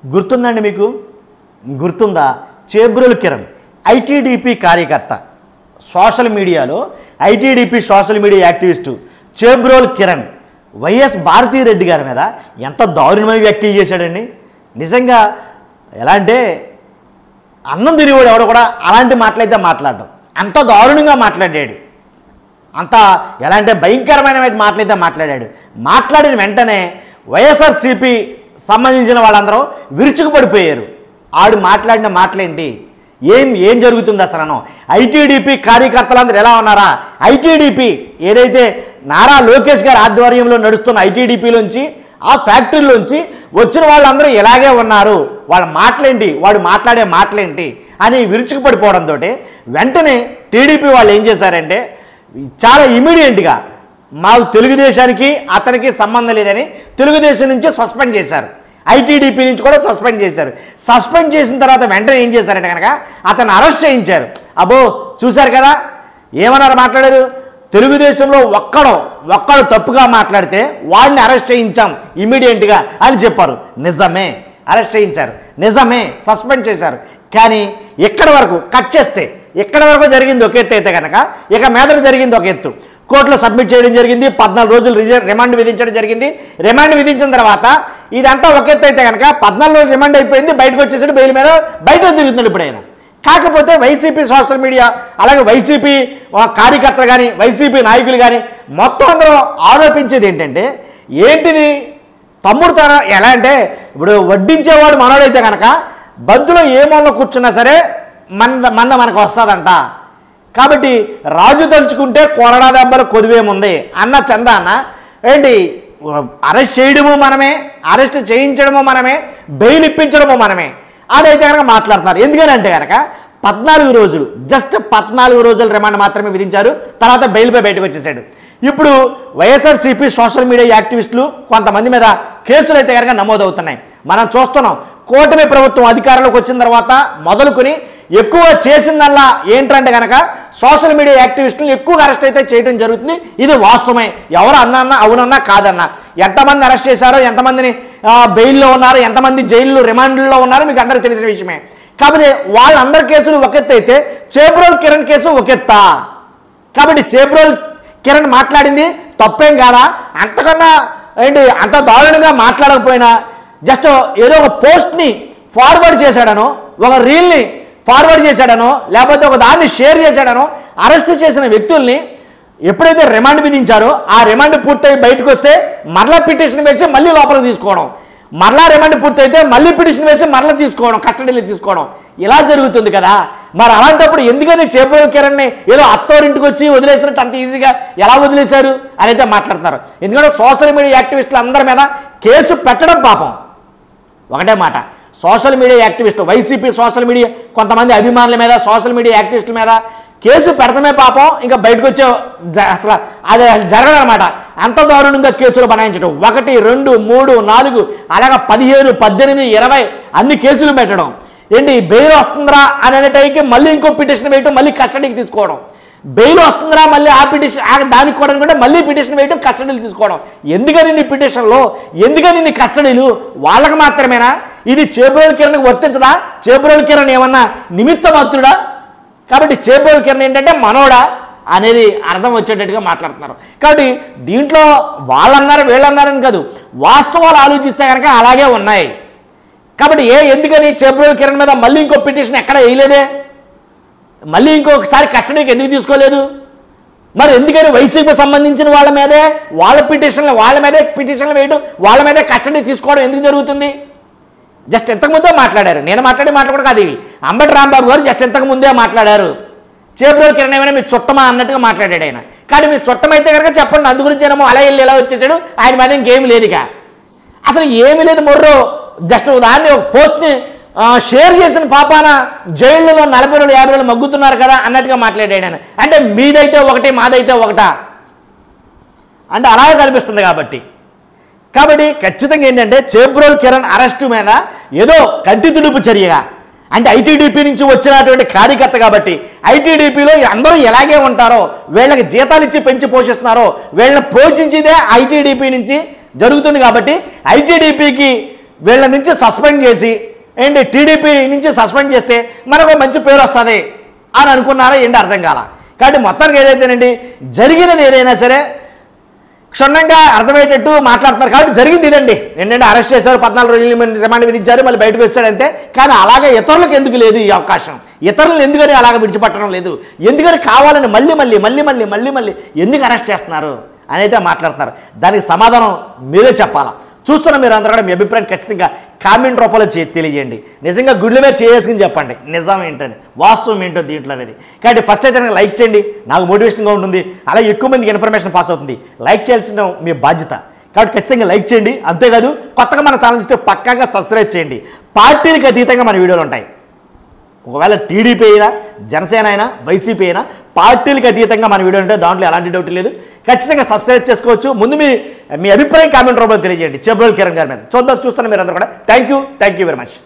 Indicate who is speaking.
Speaker 1: గుర్తుందండి మీకు? గుర్తుందా? చేబ్రోలు కిరణ్ ఐటీడీపీ కార్యకర్త, సోషల్ మీడియాలో ITDP social media activist Chebrolu Kiran YS Bharathi Reddy గారి మీద ఎంత దారుణమైన వ్యాఖ్యలు చేశాడండి. నిజంగా ఎలా అంటే అన్నం తిరిగివాడు ఎవడో కూడా అలాంటి మాటలైతే మాట్లాడడం, అంత దారుణంగా మాట్లాడాడు. అంత ఎలా అంటే భయంకరమైన మాటలైతే మాట్లాడాడు. మాట్లాడిన వెంటనే వైఎస్ఆర్సీపీ సంబంధించిన వాళ్ళందరూ విరుచుకుపడిపోయారు. ఆడు మాట్లాడిన మాటలేంటి, ఏం జరుగుతుంది అసలు? ఐటీడీపీ కార్యకర్తలందరూ ఎలా ఉన్నారా? ఐటీడీపీ ఏదైతే నారా లోకేష్ గారి ఆధ్వర్యంలో నడుస్తున్న ఐటీడీపీలోంచి, ఆ ఫ్యాక్టరీలోంచి వచ్చిన వాళ్ళందరూ ఎలాగే ఉన్నారు, వాళ్ళ మాటలేంటి, వాడు మాట్లాడే మాటలేంటి అని విరుచుకుపడిపోవడంతో వెంటనే టీడీపీ వాళ్ళు ఏం చేశారంటే చాలా ఇమీడియట్గా మాకు తెలుగుదేశానికి అతనికి సంబంధం లేదని తెలుగుదేశం నుంచి సస్పెండ్ చేశారు, ఐటీడీపీ నుంచి కూడా సస్పెండ్ చేశారు. సస్పెండ్ చేసిన తర్వాత వెంటనే ఏం చేశారంటే కనుక అతను అరెస్ట్ చేయించారు. అబ్బో చూశారు కదా ఏమన్నారు, మాట్లాడారు, తెలుగుదేశంలో ఒక్కడు తప్పుగా మాట్లాడితే వాడిని అరెస్ట్ చేయించాం ఇమీడియట్గా అని చెప్పారు. నిజమే, అరెస్ట్ చేయించారు, నిజమే, సస్పెండ్ చేశారు. కానీ ఎక్కడి వరకు కట్ చేస్తే ఎక్కడి వరకు జరిగింది ఒక ఎత్తు అయితే కనుక ఇక మీదట జరిగింది ఒక ఎత్తు. కోర్టులో సబ్మిట్ చేయడం జరిగింది, 14 రోజులు రిమాండ్ విధించడం జరిగింది. రిమాండ్ విధించిన తర్వాత ఇదంతా ఒక ఎత్తు అయితే కనుక 14 రోజులు రిమాండ్ అయిపోయింది, బయటకు వచ్చేసాడు, బెయిల్ మీద బయట తిరుగుతున్నాడు ఇప్పుడు ఆయన. కాకపోతే వైసీపీ సోషల్ మీడియా అలాగే వైసీపీ కార్యకర్తలు కానీ వైసీపీ నాయకులు కానీ మొత్తం అందరూ ఆరోపించేది ఏంటంటే ఏంటిది తమ్ముడు తన ఎలా అంటే ఇప్పుడు వడ్డించేవాడు మనోడైతే కనుక బంతులో ఏ మూలలో కూర్చున్నా సరే మనకు వస్తుందంట. కాబట్టి రాజు తలుచుకుంటే కొరడా దెబ్బలు కొదువేముంది అన్న చంద అన్న ఏంటి, అరెస్ట్ చేయడము మనమే, అరెస్ట్ చేయించడము మనమే, బెయిల్ ఇప్పించడము మనమే అదైతే కనుక మాట్లాడుతున్నారు. ఎందుకని అంటే కనుక 14 రోజులు, జస్ట్ 14 రోజుల రిమాండ్ మాత్రమే విధించారు. తర్వాత బెయిల్పై బయటకు వచ్చేసాడు. ఇప్పుడు వైఎస్ఆర్సీపీ సోషల్ మీడియా యాక్టివిస్టులు కొంతమంది మీద కేసులు అయితే కనుక నమోదవుతున్నాయి. మనం చూస్తున్నాం. కూటమి ప్రభుత్వం అధికారంలోకి వచ్చిన తర్వాత మొదలుకొని ఎక్కువ చేసిందల్లా ఏంటంటే కనుక సోషల్ మీడియా యాక్టివిస్టులను ఎక్కువగా అరెస్ట్ అయితే చేయడం జరుగుతుంది. ఇది వాస్తవమే, ఎవరు అన్నా అవునన్నా కాదన్నా. ఎంతమంది అరెస్ట్ చేశారో, ఎంతమందిని బెయిల్లో ఉన్నారు, ఎంతమంది జైల్లో రిమాండ్లో ఉన్నారో మీకు అందరికీ తెలిసిన విషయమే. కాకపోతే వాళ్ళందరి కేసులు ఒక ఎత్తు అయితే చేబ్రోలు కిరణ్ కేసు ఒక ఎత్తా. కాబట్టి చేబ్రోలు కిరణ్ మాట్లాడింది తప్పేం కాదా? అంతకన్నా ఏంటి అంత దారుణంగా మాట్లాడకపోయినా జస్ట్ ఏదో ఒక పోస్ట్ని ఫార్వర్డ్ చేశాడనో, ఒక రీల్ని ఫార్వర్డ్ చేశాడనో, లేకపోతే ఒక దాన్ని షేర్ చేశాడనో అరెస్ట్ చేసిన వ్యక్తుల్ని ఎప్పుడైతే రిమాండ్ విధించారో ఆ రిమాండ్ పూర్తయి బయటకు వస్తే మరలా పిటిషన్ వేసి మళ్ళీ లోపలికి తీసుకోవడం, మరలా రిమాండ్ పూర్తయితే మళ్ళీ పిటిషన్ వేసి మరలా తీసుకోవడం, కస్టడీలో తీసుకోవడం, ఇలా జరుగుతుంది కదా. మరి అలాంటప్పుడు ఎందుకని చేబ్రోలు కిరణ్ని ఏదో అత్తోరింటికి వచ్చి వదిలేసినట్టు అంత ఈజీగా ఎలా వదిలేశారు అని అయితే మాట్లాడుతున్నారు. ఎందుకంటే సోషల్ మీడియా యాక్టివిస్టులు అందరి మీద కేసు పెట్టడం పాపం. ఒకటే మాట, సోషల్ మీడియా యాక్టివిస్టులు వైసీపీ సోషల్ మీడియా కొంతమంది అభిమానుల మీద సోషల్ మీడియా యాక్టివిస్టుల మీద కేసు పెడతామే పాపం, ఇంకా బయటకు వచ్చే అసలు అది జరగదనమాట. అంత దారుణంగా కేసులు బనాయించడం, 1, 2, 3, 4 అలాగా 15, 18, 20 అన్ని కేసులు పెట్టడం. ఏంటి బెయిల్ వస్తుందిరా అని అనేటైకి మళ్ళీ ఇంకో పిటిషన్ వేయటం, మళ్ళీ కస్టడీకి తీసుకోవడం. బెయిల్ వస్తుందిరా మళ్ళీ ఆ పిటిషన్ దానికి కూడా అనుకుంటే మళ్ళీ పిటిషన్ వేయటం, కస్టడీలు తీసుకోవడం. ఎందుకని నీ పిటిషన్లో, ఎందుకని నీ కస్టడీలు? వాళ్ళకి మాత్రమేనా? ఇది చేబ్రోలు కిరణ్కి వర్తించదా? చేబ్రోలు కిరణ్ ఏమన్నా నిమిత్త మాత్రుడా? కాబట్టి చేబ్రోలు కిరణ్ ఏంటంటే మనోడా అనేది అర్థం వచ్చేటట్టుగా మాట్లాడుతున్నారు. కాబట్టి దీంట్లో వాళ్ళన్నారు వీళ్ళన్నారని కాదు, వాస్తవాలు ఆలోచిస్తే కనుక అలాగే ఉన్నాయి. కాబట్టి ఎందుకని చేబ్రోలు కిరణ్ మీద మళ్ళీ ఇంకో పిటిషన్ ఎక్కడ వేయలేదే, మళ్ళీ ఇంకొకసారి కస్టడీకి ఎందుకు తీసుకోలేదు? మరి ఎందుకని వైసీపీ సంబంధించిన వాళ్ళ మీదే వాళ్ళ మీదే పిటిషన్లు వేయడం, వాళ్ళ మీదే కస్టడీ తీసుకోవడం ఎందుకు జరుగుతుంది? జస్ట్ ఇంతకుముందే మాట్లాడారు, నేను మాట్లాడడం కాదు, ఇవి అంబటి రాంబాబు గారు జస్ట్ ఇంతకుముందే మాట్లాడారు. చేబ్రోలు కిరణ్ ఏమైనా మీ చుట్టమా అన్నట్టుగా మాట్లాడాడు ఆయన. కానీ మీ చుట్టమైతే కనుక చెప్పండి, అందు గురించి ఏమో అలా వెళ్ళి ఎలా వచ్చేసాడు, ఆయన మీద ఇంకేమి లేదుగా, అసలు ఏమీ లేదు. మొర్రో జస్ట్ దాన్ని ఒక పోస్ట్ని షేర్ చేసిన పాపాన జైళ్ళలో 40 రోజులు 50 రోజులు మగ్గుతున్నారు కదా అన్నట్టుగా మాట్లాడాడు. అంటే మీదైతే ఒకటి మాదైతే ఒకటా అంటే అలాగే కనిపిస్తుంది. కాబట్టి ఖచ్చితంగా ఏంటంటే చేబ్రోలు కిరణ్ అరెస్టు మీద ఏదో కంటి తుడుపు చర్యగా, అంటే ఐటీడీపీ నుంచి వచ్చినటువంటి కార్యకర్త కాబట్టి ఐటీడీపీలో అందరూ ఎలాగే ఉంటారో, వీళ్ళకి జీతాలు ఇచ్చి పెంచి పోషిస్తున్నారో, వీళ్ళని పోషించేదే ఐటీడీపీ నుంచి జరుగుతుంది. కాబట్టి ఐటీడీపీకి వీళ్ళ నుంచి సస్పెండ్ చేసి ఏంటి టీడీపీ నుంచి సస్పెండ్ చేస్తే మనకు మంచి పేరు వస్తుంది అని అనుకున్నారా ఏంటి అర్థం కాల. కాబట్టి మొత్తానికి ఏదైతేనండి జరిగినది ఏదైనా సరే క్షుణ్ణంగా అర్థమయ్యేటట్టు మాట్లాడుతున్నారు. కాబట్టి జరిగింది ఇదండి. ఏంటంటే అరెస్ట్ చేశారు, 14 రోజులు రిమాండ్ విధించారు, మళ్ళీ బయటకు వచ్చాడంతే. కానీ అలాగే ఇతరులకు ఎందుకు లేదు ఈ అవకాశం? ఇతరులను ఎందుకని అలాగ విడిచిపెట్టడం లేదు? ఎందుకని కావాలని మళ్ళీ మళ్ళీ మళ్ళీ మళ్ళీ మళ్ళీ మళ్ళీ ఎందుకు అరెస్ట్ చేస్తున్నారు అని అయితే మాట్లాడుతున్నారు. దానికి సమాధానం మీరే చెప్పాలా. చూస్తున్న మీరు అందరూ కూడా మీ అభిప్రాయం ఖచ్చితంగా కామెంట్ రూపంలో తెలియజేయండి. నిజంగా గుడ్ల మీద చేసుకుని చెప్పండి నిజం ఏంటని, వాస్తవం ఏంటో దీంట్లో అనేది. కాబట్టి ఫస్ట్ అయితే లైక్ చేయండి, నాకు మోటివేషన్గా ఉంటుంది, అలా ఎక్కువ మందికి ఇన్ఫర్మేషన్ పాస్ అవుతుంది. లైక్ చేయాల్సిన మీ బాధ్యత. కాబట్టి ఖచ్చితంగా లైక్ చేయండి. అంతేకాదు కొత్తగా మన ఛానల్ చూస్తే పక్కాగా సబ్స్క్రైబ్ చేయండి. పార్టీలకు అతీతంగా మన వీడియోలు ఉంటాయి. ఒకవేళ టీడీపీ అయినా, జనసేన అయినా, వైసీపీ అయినా పార్టీలకు అతీతంగా మన వీడియో ఉంటే దాంట్లో ఎలాంటి డౌట్ లేదు. ఖచ్చితంగా సబ్స్క్రైబ్ చేసుకోవచ్చు. ముందు మీ అభిప్రాయం కామెంట్ రూపంలో తెలియజేయండి చేబ్రోలు కిరణ్ గారి మీద. చూస్తున్న మీరు అందరూ కూడా థ్యాంక్ యూ వెరీ మచ్.